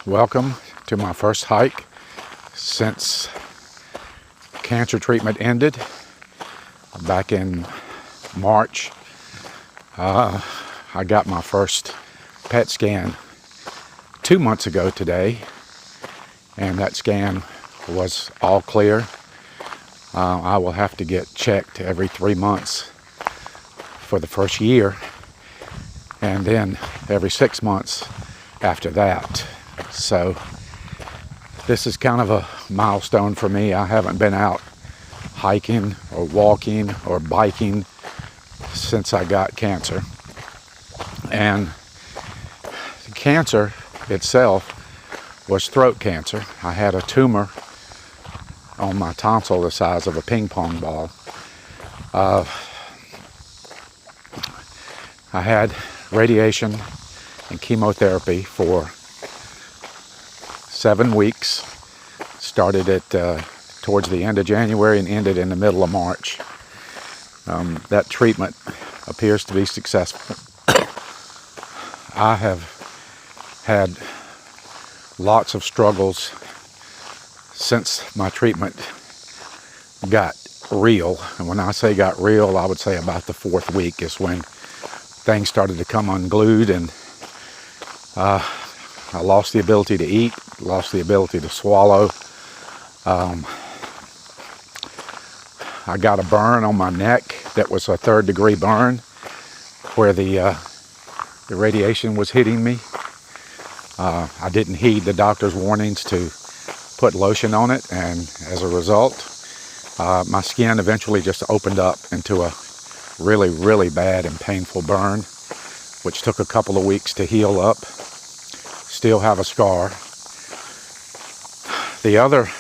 Welcome to my first hike since cancer treatment ended back in March. I got my first PET scan 2 months ago today, and that scan was all clear. I will have to get checked every 3 months for the first year, and then every 6 months after that. So this is kind of a milestone for me. I haven't been out hiking or walking or biking since I got cancer. And the cancer itself was throat cancer. I had a tumor on my tonsil the size of a ping pong ball. I had radiation and chemotherapy for 7 weeks. Started it towards the end of January and ended in the middle of March. That treatment appears to be successful. I have had lots of struggles since my treatment got real. And when I say got real, I would say about the 4th week is when things started to come unglued, and I lost the ability to eat, lost the ability to swallow. I got a burn on my neck that was a 3rd degree burn where the radiation was hitting me. I didn't heed the doctor's warnings to put lotion on it, and as a result, my skin eventually just opened up into a really, really bad and painful burn, which took a couple of weeks to heal up. Still have a scar. The other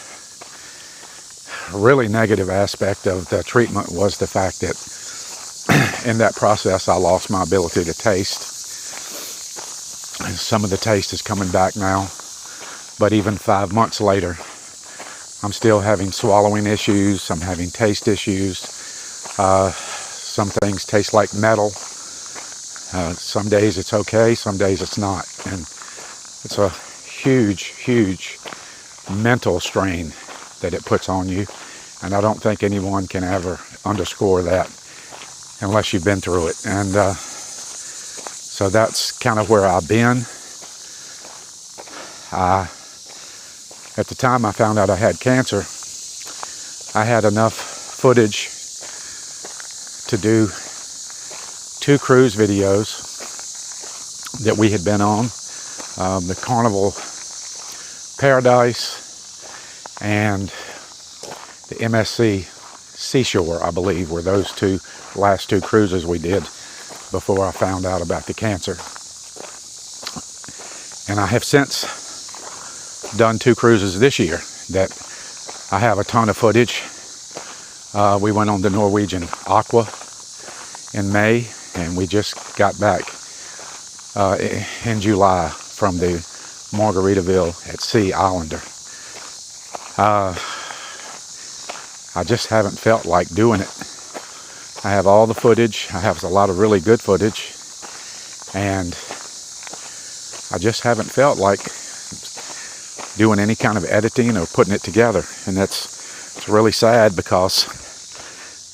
really negative aspect of the treatment was the fact that in that process I lost my ability to taste. And some of the taste is coming back now, but even 5 months later, I'm still having swallowing issues. I'm having taste issues. Some things taste like metal. Some days it's okay, some days it's not. And it's a huge, huge mental strain that it puts on you. And I don't think anyone can ever underscore that unless you've been through it. And so that's kind of where I've been. At the time I found out I had cancer, I had enough footage to do 2 cruise videos that we had been on. The Carnival Paradise and the MSC Seashore, I believe, were those last two cruises we did before I found out about the cancer. And I have since done 2 cruises this year that I have a ton of footage. We went on the Norwegian Aqua in May, and we just got back in July from the Margaritaville at Sea Islander. I just haven't felt like doing it. I have all the footage. I have a lot of really good footage, and I just haven't felt like doing any kind of editing or putting it together. And it's really sad, because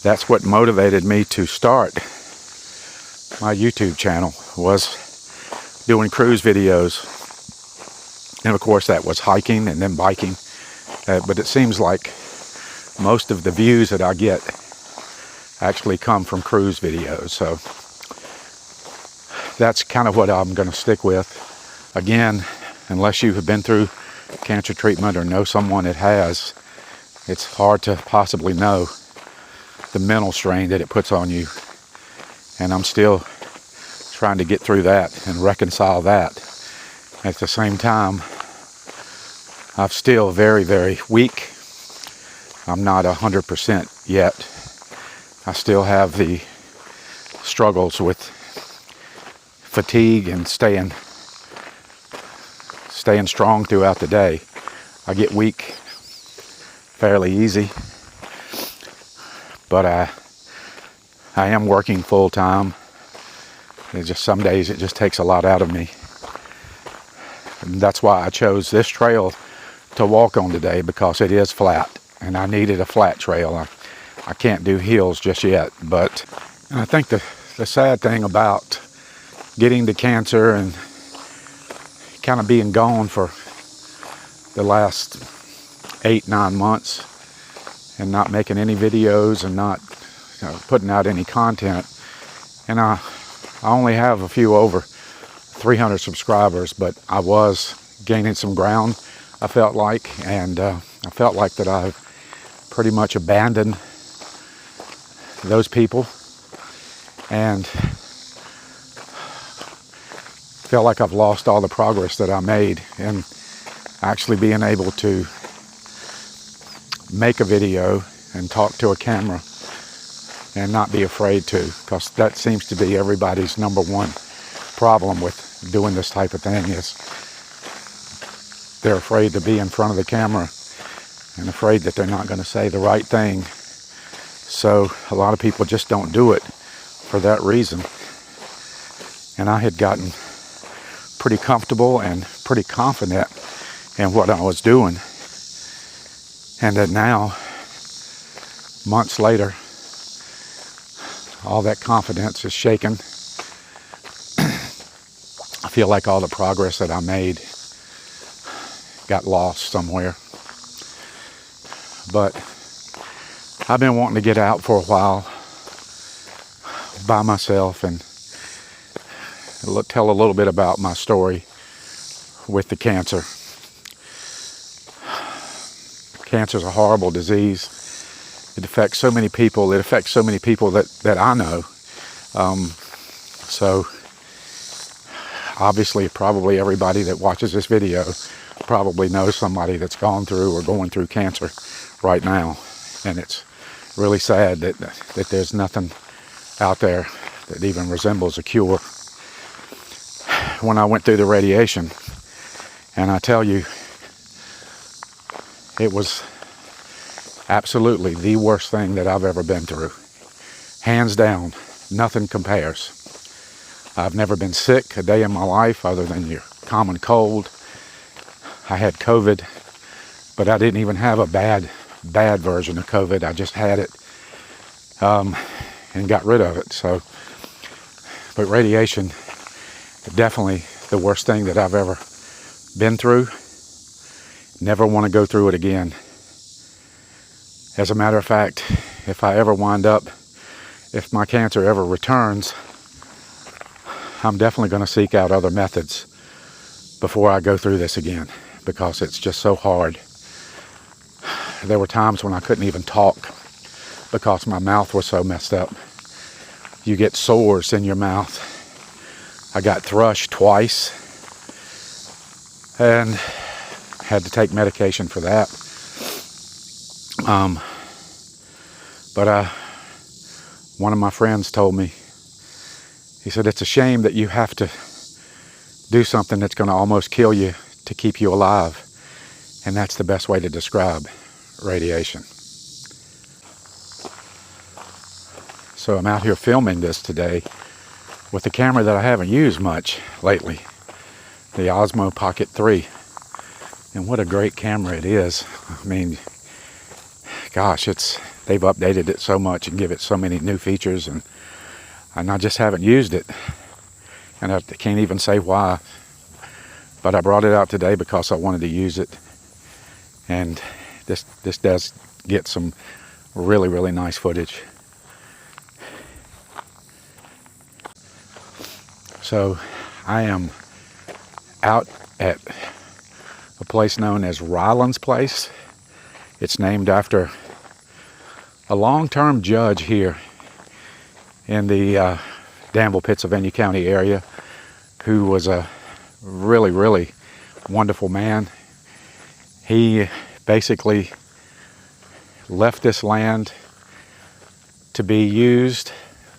that's what motivated me to start my YouTube channel, was doing cruise videos. And of course that was hiking and then biking. But it seems like most of the views that I get actually come from cruise videos. So that's kind of what I'm going to stick with. Again, unless you have been through cancer treatment or know someone that has, it's hard to possibly know the mental strain that it puts on you. And I'm still trying to get through that and reconcile that. At the same time, I'm still very, very weak. I'm not 100% yet. I still have the struggles with fatigue and staying strong throughout the day. I get weak fairly easy, but I am working full time. It's just some days it just takes a lot out of me. And that's why I chose this trail to walk on today, because it is flat, and I needed a flat trail. I can't do hills just yet, but I think the sad thing about getting the cancer and kind of being gone for the last 8-9 months and not making any videos and not putting out any content, and I only have a few over 300 subscribers, but I was gaining some ground, I felt like, and I felt like that I've pretty much abandoned those people, and feel like I've lost all the progress that I made in actually being able to make a video and talk to a camera and not be afraid to, because that seems to be everybody's number one problem with doing this type of thing, is they're afraid to be in front of the camera and afraid that they're not going to say the right thing. So a lot of people just don't do it for that reason. And I had gotten pretty comfortable and pretty confident in what I was doing. And that now, months later, all that confidence is shaken. I feel like all the progress that I made got lost somewhere. But I've been wanting to get out for a while by myself and tell a little bit about my story with the cancer. Cancer is a horrible disease. It affects so many people. It affects so many people that I know. So obviously, probably everybody that watches this video probably knows somebody that's gone through or going through cancer right now. And it's really sad that there's nothing out there that even resembles a cure. When I went through the radiation, and I tell you, it was absolutely the worst thing that I've ever been through. Hands down, nothing compares. I've never been sick a day in my life other than your common cold. I had COVID, but I didn't even have a bad version of COVID. I just had it and got rid of it. So, but radiation, definitely the worst thing that I've ever been through. Never want to go through it again. As a matter of fact, if I ever wind up, if my cancer ever returns, I'm definitely going to seek out other methods before I go through this again, because it's just so hard. There were times when I couldn't even talk because my mouth was so messed up. You get sores in your mouth. I got thrush twice and had to take medication for that. But one of my friends told me, he said, it's a shame that you have to do something that's going to almost kill you to keep you alive. And that's the best way to describe radiation. So I'm out here filming this today with a camera that I haven't used much lately, the Osmo Pocket 3. And what a great camera it is. I mean, gosh, they've updated it so much and give it so many new features, and I just haven't used it. And I can't even say why. But I brought it out today because I wanted to use it. And this does get some really, really nice footage. So I am out at a place known as Ryland's Place. It's named after a long-term judge here in the Danville, Pittsylvania County area, who was a really, really wonderful man. He basically left this land to be used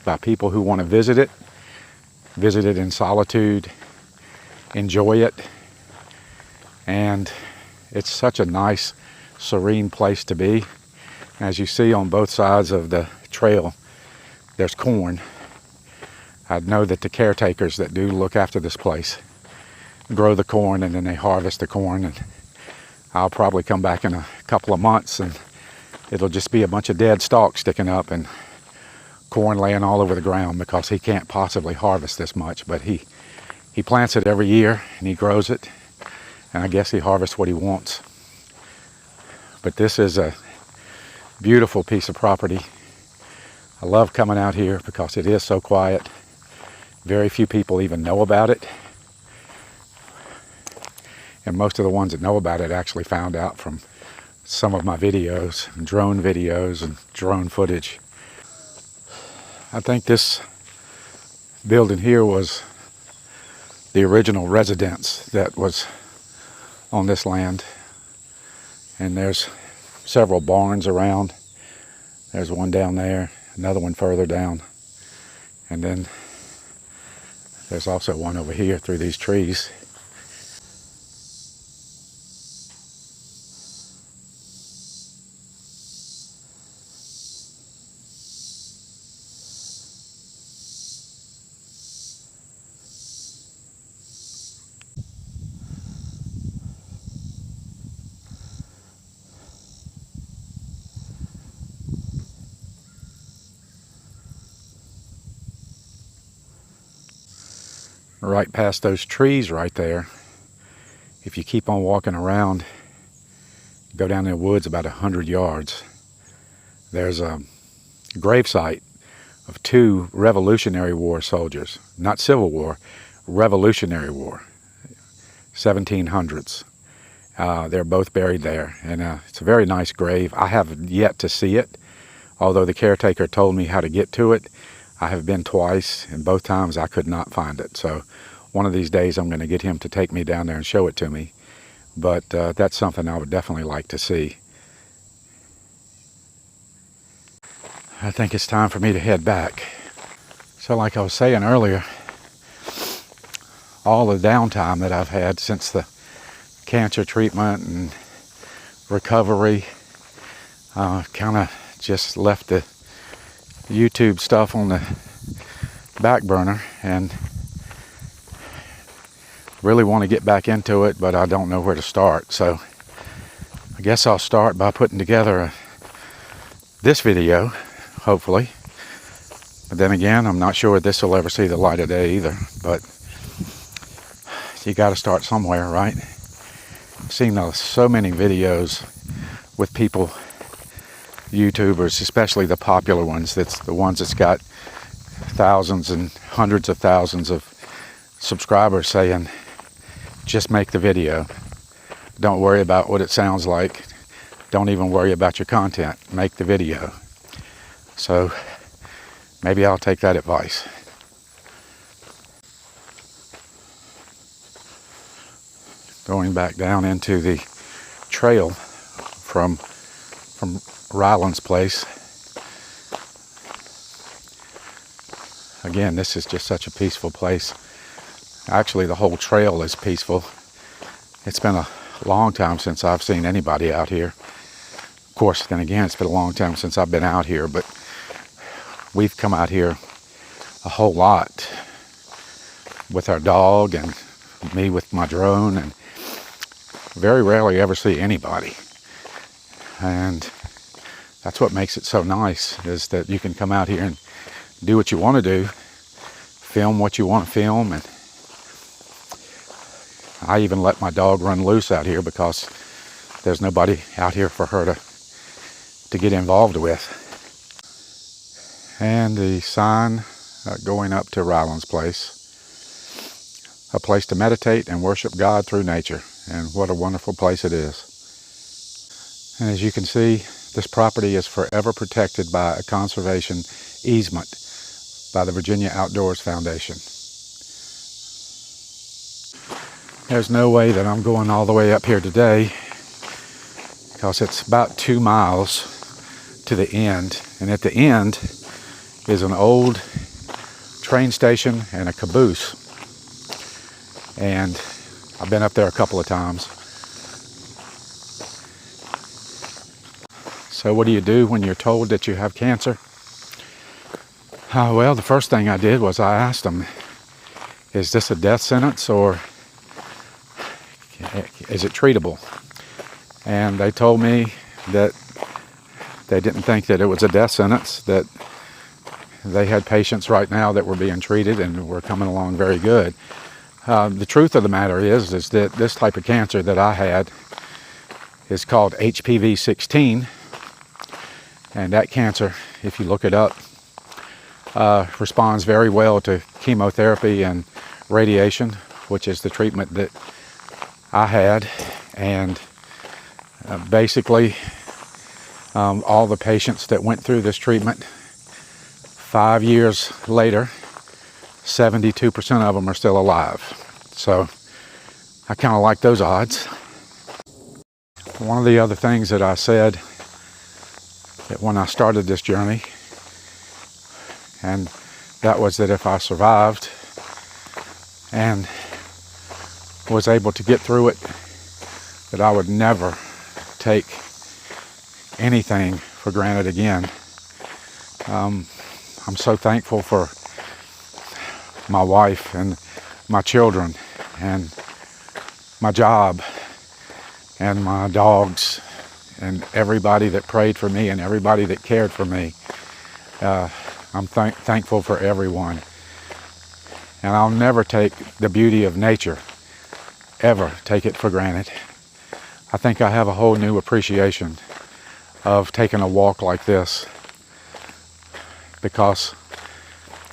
by people who want to visit it in solitude, enjoy it. And it's such a nice, serene place to be. As you see on both sides of the trail, there's corn. I know that the caretakers that do look after this place, grow the corn, and then they harvest the corn, and I'll probably come back in a couple of months and it'll just be a bunch of dead stalks sticking up and corn laying all over the ground, because he can't possibly harvest this much. But he plants it every year and he grows it, and I guess he harvests what he wants. But this is a beautiful piece of property. I love coming out here because it is so quiet. Very few people even know about it. And most of the ones that know about it actually found out from some of my videos, drone videos and drone footage. I think this building here was the original residence that was on this land. And there's several barns around. There's one down there, another one further down. And then there's also one over here through these trees. Right past those trees right there, if you keep on walking around, go down in the woods about 100 yards, there's a gravesite of 2 Revolutionary War soldiers. Not Civil War, Revolutionary War, 1700s. They're both buried there, and it's a very nice grave. I have yet to see it, although the caretaker told me how to get to it. I have been twice, and both times I could not find it. So one of these days I'm going to get him to take me down there and show it to me. But that's something I would definitely like to see. I think it's time for me to head back. So like I was saying earlier, all the downtime that I've had since the cancer treatment and recovery, kind of just left the YouTube stuff on the back burner, and really want to get back into it, but I don't know where to start. So I guess I'll start by putting together this video, hopefully. But then again, I'm not sure this will ever see the light of day either, but you got to start somewhere, right? I've seen so many videos with people, YouTubers, especially the popular ones, that's the ones that's got thousands and hundreds of thousands of subscribers, saying just make the video, don't worry about what it sounds like, don't even worry about your content, make the video. So maybe I'll take that advice. Going back down into the trail from Ryland's place. Again, this is just such a peaceful place. Actually, the whole trail is peaceful. It's been a long time since I've seen anybody out here. Of course, then again, it's been a long time since I've been out here, but we've come out here a whole lot with our dog and me with my drone, and very rarely ever see anybody. And that's what makes it so nice, is that you can come out here and do what you want to do, film what you want to film. And I even let my dog run loose out here because there's nobody out here for her to get involved with. And the sign going up to Ryland's place, a place to meditate and worship God through nature. And what a wonderful place it is. And as you can see, this property is forever protected by a conservation easement by the Virginia Outdoors Foundation. There's no way that I'm going all the way up here today, because it's about 2 miles to the end. And at the end is an old train station and a caboose. And I've been up there a couple of times. So what do you do when you're told that you have cancer? Well, the first thing I did was I asked them, is this a death sentence, or is it treatable? And they told me that they didn't think that it was a death sentence, that they had patients right now that were being treated and were coming along very good. The truth of the matter is that this type of cancer that I had is called HPV-16, and that cancer, if you look it up, responds very well to chemotherapy and radiation, which is the treatment that I had. And basically, all the patients that went through this treatment, 5 years later, 72% of them are still alive. So I kind of like those odds. One of the other things that I said that when I started this journey, and that was that if I survived and was able to get through it, that I would never take anything for granted again. I'm so thankful for my wife and my children and my job and my dogs and everybody that prayed for me and everybody that cared for me. I'm thankful for everyone. And I'll never take the beauty of nature, ever take it for granted. I think I have a whole new appreciation of taking a walk like this, because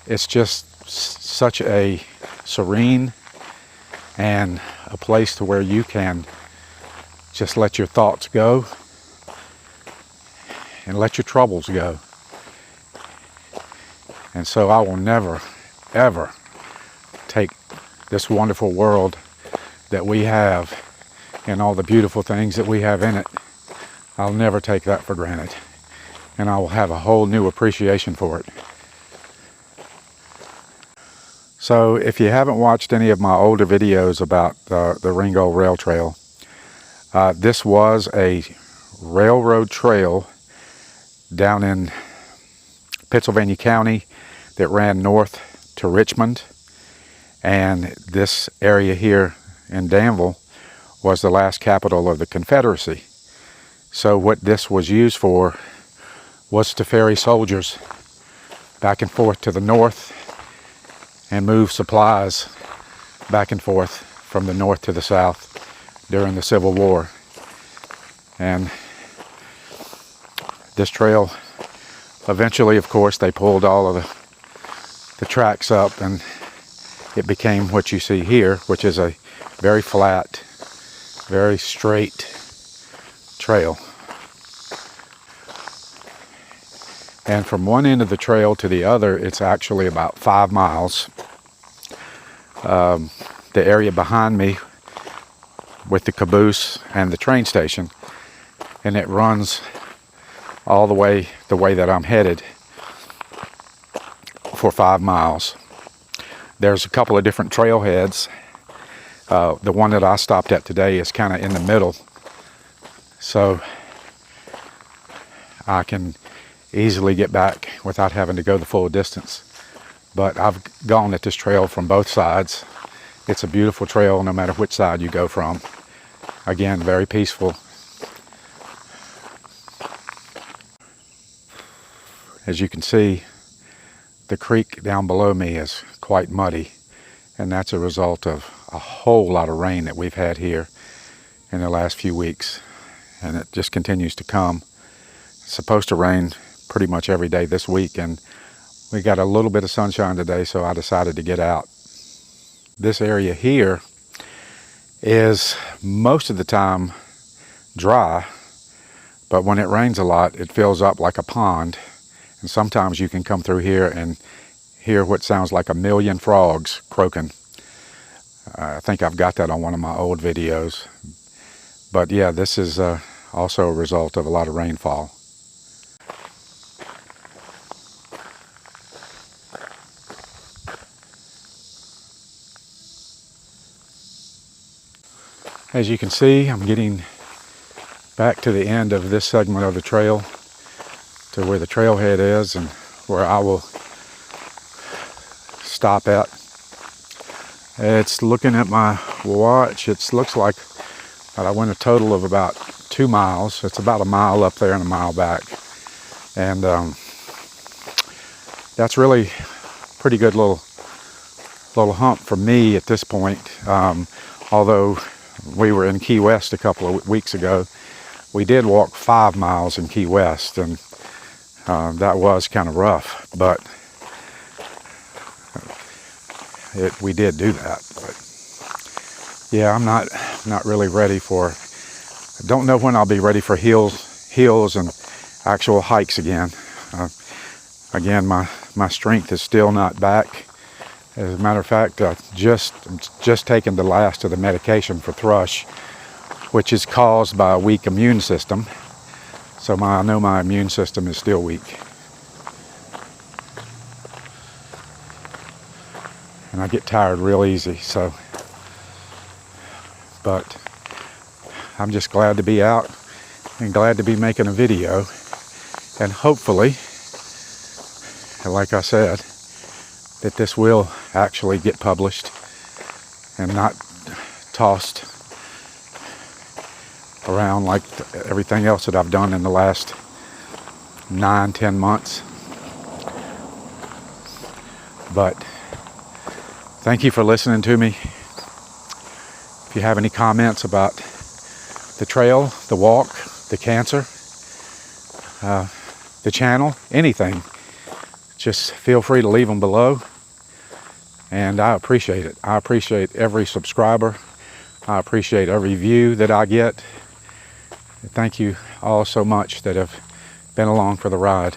it's just such a serene and a place to where you can just let your thoughts go and let your troubles go. And so I will never, ever take this wonderful world that we have and all the beautiful things that we have in it. I'll never take that for granted. And I will have a whole new appreciation for it. So if you haven't watched any of my older videos about the Ringgold Rail Trail, this was a railroad trail down in Pittsylvania County that ran north to Richmond. And this area here in Danville was the last capital of the Confederacy. So what this was used for was to ferry soldiers back and forth to the north and move supplies back and forth from the north to the south during the Civil War. And this trail, eventually, of course, they pulled all of the tracks up, and it became what you see here, which is a very flat, very straight trail. And from one end of the trail to the other, it's actually about 5 miles. The area behind me with the caboose and the train station, and it runs all the way that I'm headed for 5 miles. There's a couple of different trailheads. The one that I stopped at today is kind of in the middle, so I can easily get back without having to go the full distance. But I've gone at this trail from both sides. It's a beautiful trail no matter which side you go from. Again, very peaceful. As you can see, the creek down below me is quite muddy, and that's a result of a whole lot of rain that we've had here in the last few weeks, and it just continues to come. It's supposed to rain pretty much every day this week, and we got a little bit of sunshine today, so I decided to get out. This area here is most of the time dry, but when it rains a lot, it fills up like a pond, and sometimes you can come through here and hear what sounds like 1,000,000 frogs croaking. I think I've got that on one of my old videos. But yeah, this is also a result of a lot of rainfall. As you can see, I'm getting back to the end of this segment of the trail, to where the trailhead is and where I will stop at. It's looking at my watch. It looks like but I went a total of about 2 miles. It's about a mile up there and a mile back. And that's really pretty good little hump for me at this point. Although we were in Key West a couple of weeks ago, we did walk 5 miles in Key West, and that was kind of rough, but we did do that. But yeah, I'm not really ready for, I don't know when I'll be ready for hills and actual hikes again. Again, my strength is still not back. As a matter of fact, just taken the last of the medication for thrush, which is caused by a weak immune system. So I know my immune system is still weak. And I get tired real easy, so. But I'm just glad to be out and glad to be making a video. And hopefully, like I said, that this will actually get published and not tossed around like everything else that I've done in the last 9-10 months. But thank you for listening to me. If you have any comments about the trail, the walk, the cancer, the channel, anything, just feel free to leave them below. And I appreciate it. I appreciate every subscriber. I appreciate every view that I get. Thank you all so much that have been along for the ride.